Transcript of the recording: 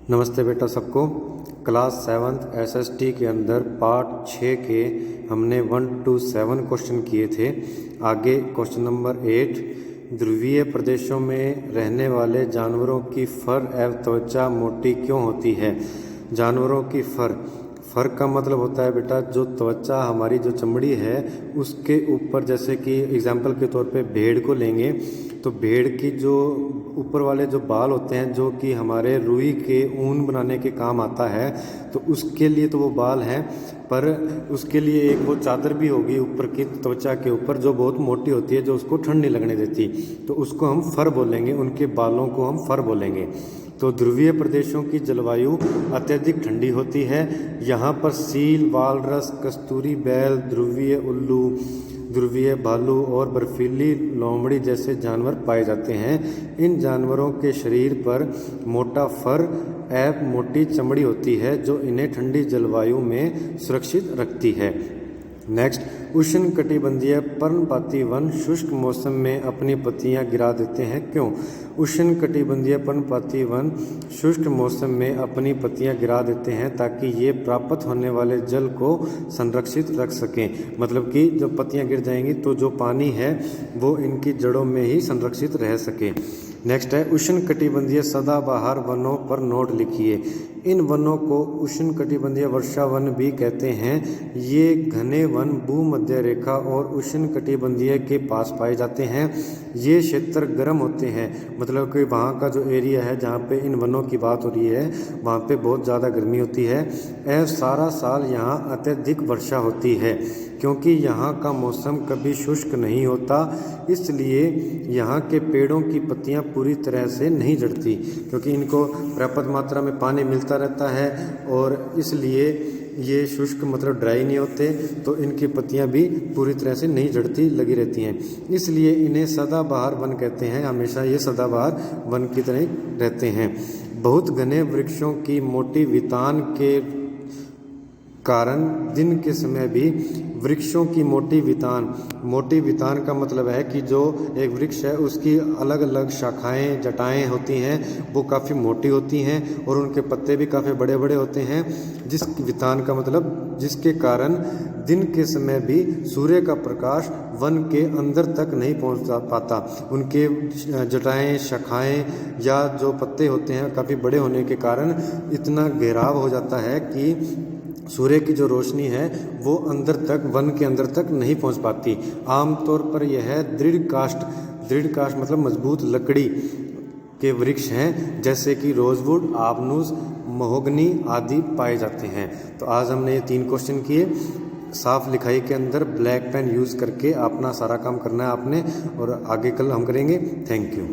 नमस्ते बेटा सबको। क्लास 7th एसएसटी के अंदर पार्ट 6 के हमने 1 to 7 क्वेश्चन किए थे। आगे क्वेश्चन नंबर 8, ध्रुवीय प्रदेशों में रहने वाले जानवरों की फर एवं त्वचा मोटी क्यों होती है। जानवरों की फर का मतलब होता है बेटा जो त्वचा हमारी जो चमड़ी है उसके ऊपर, जैसे कि एग्जाम्पल के तौर पे भेड़ को लेंगे तो भेड़ की जो ऊपर वाले जो बाल होते हैं जो कि हमारे रुई के ऊन बनाने के काम आता है, तो उसके लिए तो वो बाल हैं, पर उसके लिए एक वो चादर भी होगी ऊपर की त्वचा के ऊपर जो बहुत मोटी होती है, जो उसको ठंड नहीं लगने देती, तो उसको हम फर बोलेंगे, उनके बालों को हम फर बोलेंगे। तो ध्रुवीय प्रदेशों की जलवायु अत्यधिक ठंडी होती है। यहाँ पर सील, वालरस, कस्तूरी बैल, ध्रुवीय उल्लू, ध्रुवीय भालू और बर्फीली लोमड़ी जैसे जानवर पाए जाते हैं। इन जानवरों के शरीर पर मोटा फर एवं मोटी चमड़ी होती है जो इन्हें ठंडी जलवायु में सुरक्षित रखती है। नेक्स्ट, उष्णकटिबंधीय पर्णपाती वन शुष्क मौसम में अपनी पत्तियां गिरा देते हैं, क्यों। उष्णकटिबंधीय पर्णपाती वन शुष्क मौसम में अपनी पत्तियां गिरा देते हैं ताकि ये प्राप्त होने वाले जल को संरक्षित रख सकें। मतलब कि जब पत्तियां गिर जाएंगी तो जो पानी है वो इनकी जड़ों में ही संरक्षित रह सके। नेक्स्ट है, उष्णकटिबंधीय सदाबहार वनों पर नोट लिखिए। इन वनों को उष्णकटिबंधीय वर्षा वन भी कहते हैं। ये घने वन भूमध्य रेखा और उष्णकटिबंधीय के पास पाए जाते हैं। ये क्षेत्र गर्म होते हैं, मतलब कि वहाँ का जो एरिया है जहाँ पे इन वनों की बात हो रही है वहाँ पे बहुत ज़्यादा गर्मी होती है। एवं सारा साल यहाँ अत्यधिक वर्षा होती है क्योंकि यहाँ का मौसम कभी शुष्क नहीं होता, इसलिए यहाँ के पेड़ों की पत्तियाँ पूरी तरह से नहीं झड़ती क्योंकि इनको पर्याप्त मात्रा में पानी मिलता रहता है और इसलिए ये शुष्क मतलब ड्राई नहीं होते, तो इनकी पत्तियाँ भी पूरी तरह से नहीं झड़ती, लगी रहती हैं। इसलिए इन्हें सदाबहार वन कहते हैं। हमेशा ये सदाबहार वन की तरह रहते हैं। बहुत घने वृक्षों की मोटी वितान के कारण दिन के समय भी वृक्षों की मोटी वितान का मतलब है कि जो एक वृक्ष है उसकी अलग अलग शाखाएं, जटाएं होती हैं, वो काफ़ी मोटी होती हैं और उनके पत्ते भी काफ़ी बड़े बड़े होते हैं। जिस वितान का मतलब जिसके कारण दिन के समय भी सूर्य का प्रकाश वन के अंदर तक नहीं पहुंच पाता। उनके जटाएं, शाखाएं या जो पत्ते होते हैं काफ़ी बड़े होने के कारण इतना घेराव हो जाता है कि सूर्य की जो रोशनी है वो अंदर तक, वन के अंदर तक नहीं पहुंच पाती। आमतौर पर यह दृढ़ काष्ठ मतलब मजबूत लकड़ी के वृक्ष हैं, जैसे कि रोजवुड, आबनूस, महोगनी आदि पाए जाते हैं। तो आज हमने ये 3 क्वेश्चन किए। साफ लिखाई के अंदर ब्लैक पेन यूज़ करके अपना सारा काम करना है आपने, और आगे कल हम करेंगे। Thank you.